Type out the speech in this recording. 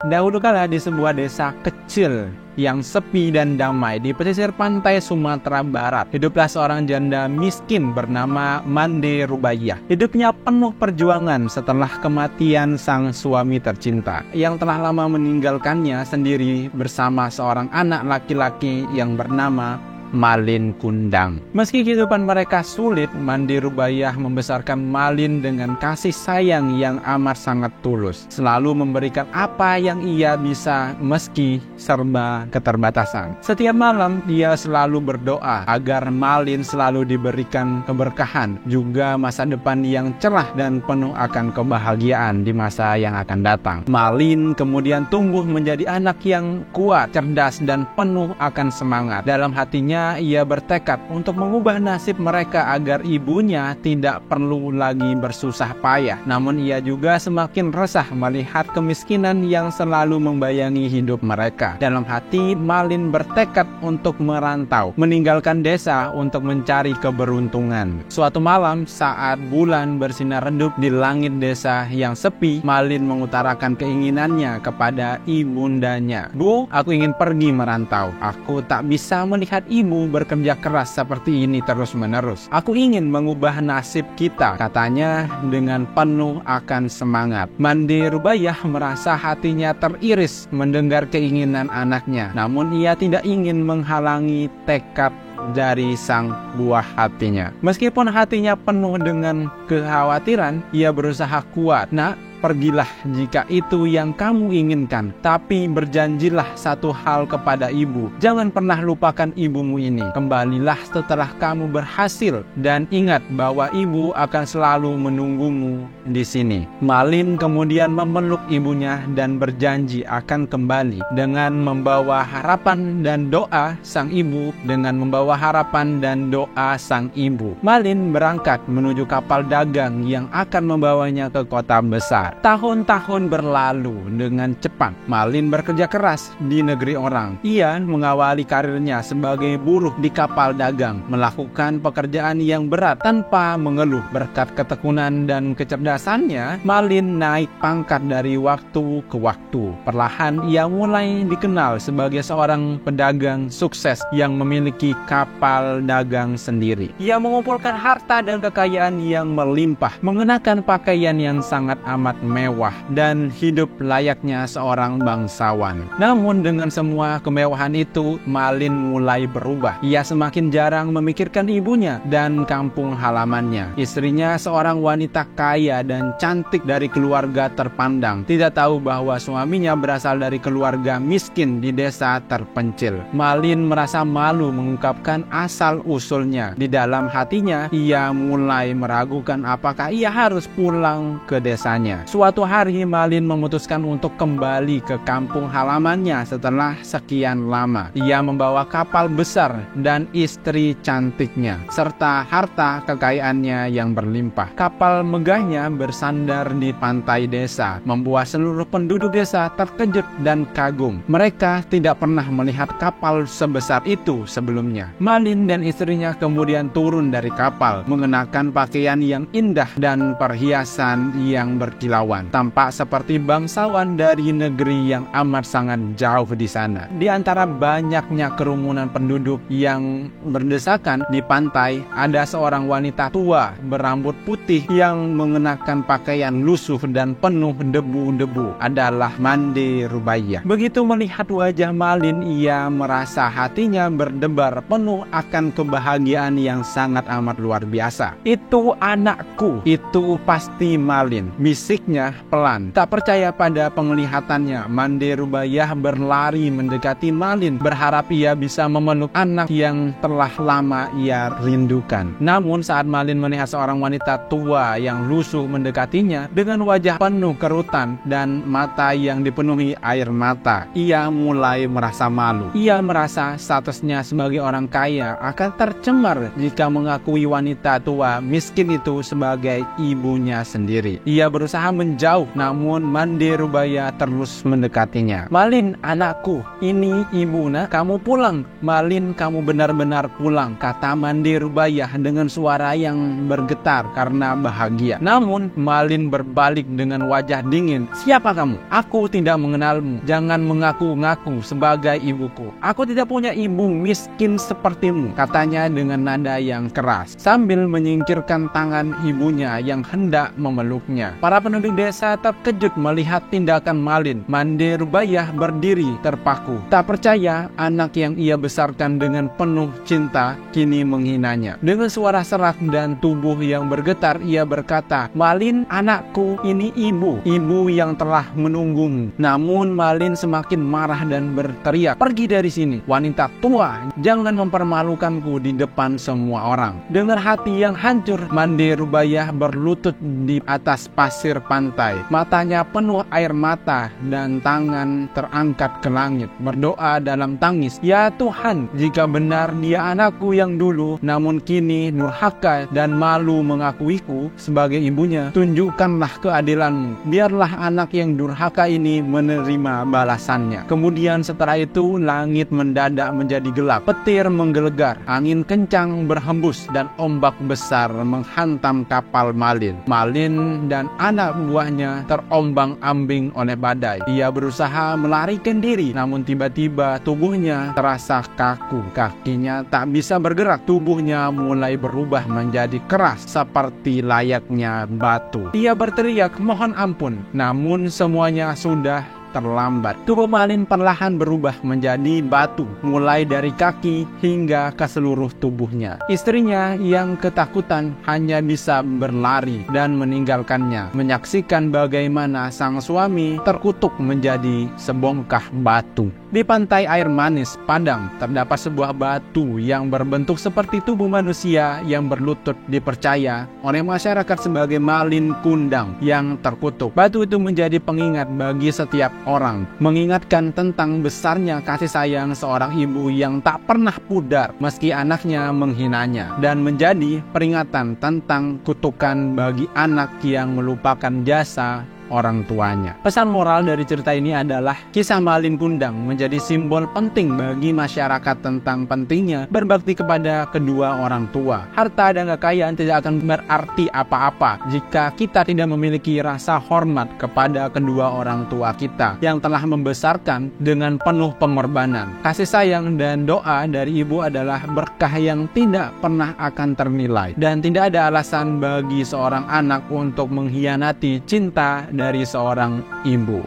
Dahulu kala di sebuah desa kecil yang sepi dan damai di pesisir pantai Sumatera Barat, hiduplah seorang janda miskin bernama Mande Rubaiyah. Hidupnya penuh perjuangan setelah kematian sang suami tercinta yang telah lama meninggalkannya sendiri bersama seorang anak laki-laki yang bernama Malin Kundang. Meski kehidupan mereka sulit, Mande Rubaiyah membesarkan Malin dengan kasih sayang yang amat sangat tulus, selalu memberikan apa yang ia bisa meski serba keterbatasan. Setiap malam ia selalu berdoa agar Malin selalu diberikan keberkahan, juga masa depan yang cerah dan penuh akan kebahagiaan di masa yang akan datang. Malin kemudian tumbuh menjadi anak yang kuat, cerdas, dan penuh akan semangat. Dalam hatinya ia bertekad untuk mengubah nasib mereka agar ibunya tidak perlu lagi bersusah payah. Namun ia juga semakin resah melihat kemiskinan yang selalu membayangi hidup mereka. Dalam hati, Malin bertekad untuk merantau, meninggalkan desa untuk mencari keberuntungan. Suatu malam saat bulan bersinar redup di langit desa yang sepi, Malin mengutarakan keinginannya kepada ibundanya. "Bu, aku ingin pergi merantau. Aku tak bisa melihat ibu bekerja keras seperti ini terus-menerus. Aku ingin mengubah nasib kita," katanya dengan penuh akan semangat. Mande Rubaiyah merasa hatinya teriris mendengar keinginan anaknya. Namun ia tidak ingin menghalangi tekad dari sang buah hatinya. Meskipun hatinya penuh dengan kekhawatiran, ia berusaha kuat. "Nak, pergilah jika itu yang kamu inginkan, tapi berjanjilah satu hal kepada ibu. Jangan pernah lupakan ibumu ini. Kembalilah setelah kamu berhasil dan ingat bahwa ibu akan selalu menunggumu di sini." Malin kemudian memeluk ibunya dan berjanji akan kembali dengan membawa harapan dan doa sang ibu. Malin berangkat menuju kapal dagang yang akan membawanya ke kota besar. Tahun-tahun berlalu dengan cepat. Malin bekerja keras di negeri orang. Ia mengawali karirnya sebagai buruh di kapal dagang, melakukan pekerjaan yang berat tanpa mengeluh. Berkat ketekunan dan kecerdasannya, Malin naik pangkat dari waktu ke waktu. Perlahan ia mulai dikenal sebagai seorang pedagang sukses yang memiliki kapal dagang sendiri. Ia mengumpulkan harta dan kekayaan yang melimpah, mengenakan pakaian yang sangat amat mewah, dan hidup layaknya seorang bangsawan. Namun dengan semua kemewahan itu, Malin mulai berubah. Ia semakin jarang memikirkan ibunya dan kampung halamannya. Istrinya seorang wanita kaya dan cantik dari keluarga terpandang, tidak tahu bahwa suaminya berasal dari keluarga miskin di desa terpencil. Malin merasa malu mengungkapkan asal-usulnya. Di dalam hatinya, ia mulai meragukan apakah ia harus pulang ke desanya. Suatu hari Malin memutuskan untuk kembali ke kampung halamannya setelah sekian lama. Ia membawa kapal besar dan istri cantiknya, serta harta kekayaannya yang berlimpah. Kapal megahnya bersandar di pantai desa, membuat seluruh penduduk desa terkejut dan kagum. Mereka tidak pernah melihat kapal sebesar itu sebelumnya. Malin dan istrinya kemudian turun dari kapal, mengenakan pakaian yang indah dan perhiasan yang berkilauan, tampak seperti bangsawan dari negeri yang amat sangat jauh di sana. Di antara banyaknya kerumunan penduduk yang berdesakan di pantai, ada seorang wanita tua berambut putih yang mengenakan pakaian lusuh dan penuh debu-debu. Adalah Mande Rubaiyah. Begitu melihat wajah Malin, ia merasa hatinya berdebar penuh akan kebahagiaan yang sangat amat luar biasa. "Itu anakku, itu pasti Malin," bisiknya pelan. Tak percaya pada penglihatannya, Mande Rubaiyah berlari mendekati Malin, berharap ia bisa memeluk anak yang telah lama ia rindukan. Namun saat Malin melihat seorang wanita tua yang lusuh mendekatinya dengan wajah penuh kerutan dan mata yang dipenuhi air mata, ia mulai merasa malu. Ia merasa statusnya sebagai orang kaya akan tercemar jika mengakui wanita tua miskin itu sebagai ibunya sendiri. Ia berusaha menjauh, namun Mande Rubaya terus mendekatinya. "Malin, anakku, ini ibu nak, kamu pulang. Malin, kamu benar-benar pulang," kata Mande Rubaya dengan suara yang bergetar karena bahagia. Namun Malin berbalik dengan wajah dingin. "Siapa kamu? Aku tidak mengenalmu. Jangan mengaku-ngaku sebagai ibuku. Aku tidak punya ibu miskin sepertimu," katanya dengan nada yang keras, sambil menyingkirkan tangan ibunya yang hendak memeluknya. Para penduduk desa terkejut melihat tindakan Malin. Mande Rubaya berdiri terpaku, tak percaya anak yang ia besarkan dengan penuh cinta kini menghinanya. Dengan suara serak dan tubuh yang bergetar, ia berkata, "Malin, anakku, ini ibu yang telah menunggumu." Namun Malin semakin marah dan berteriak, "Pergi dari sini, wanita tua, jangan mempermalukanku di depan semua orang." Dengan hati yang hancur, Mande Rubaya berlutut di atas pasir pantai. Matanya penuh air mata dan tangan terangkat ke langit, berdoa dalam tangis, "Ya Tuhan, jika benar dia anakku yang dulu, namun kini durhaka dan malu mengakuiku sebagai ibunya, tunjukkanlah keadilanmu. Biarlah anak yang durhaka ini menerima balasannya." Kemudian setelah itu langit mendadak menjadi gelap, petir menggelegar, angin kencang berhembus dan ombak besar menghantam kapal Malin. Malin dan anak buahnya terombang-ambing oleh badai. Ia berusaha melarikan diri, namun tiba-tiba tubuhnya terasa kaku. Kakinya tak bisa bergerak, tubuhnya mulai berubah menjadi keras seperti layaknya batu. Ia berteriak mohon ampun, namun semuanya sudah terlambat. Tubuh Malin perlahan berubah menjadi batu, mulai dari kaki hingga ke seluruh tubuhnya. Istrinya yang ketakutan hanya bisa berlari dan meninggalkannya, menyaksikan bagaimana sang suami terkutuk menjadi sebongkah batu. Di pantai air manis Padang terdapat sebuah batu yang berbentuk seperti tubuh manusia yang berlutut, dipercaya oleh masyarakat sebagai Malin Kundang yang terkutuk. Batu itu menjadi pengingat bagi setiap orang, mengingatkan tentang besarnya kasih sayang seorang ibu yang tak pernah pudar meski anaknya menghinanya, dan menjadi peringatan tentang kutukan bagi anak yang melupakan jasa orang tuanya. Pesan moral dari cerita ini adalah kisah Malin Kundang menjadi simbol penting bagi masyarakat tentang pentingnya berbakti kepada kedua orang tua. Harta dan kekayaan tidak akan berarti apa-apa jika kita tidak memiliki rasa hormat kepada kedua orang tua kita yang telah membesarkan dengan penuh pengorbanan. Kasih sayang dan doa dari ibu adalah berkah yang tidak pernah akan ternilai, dan tidak ada alasan bagi seorang anak untuk mengkhianati cinta dari seorang ibu.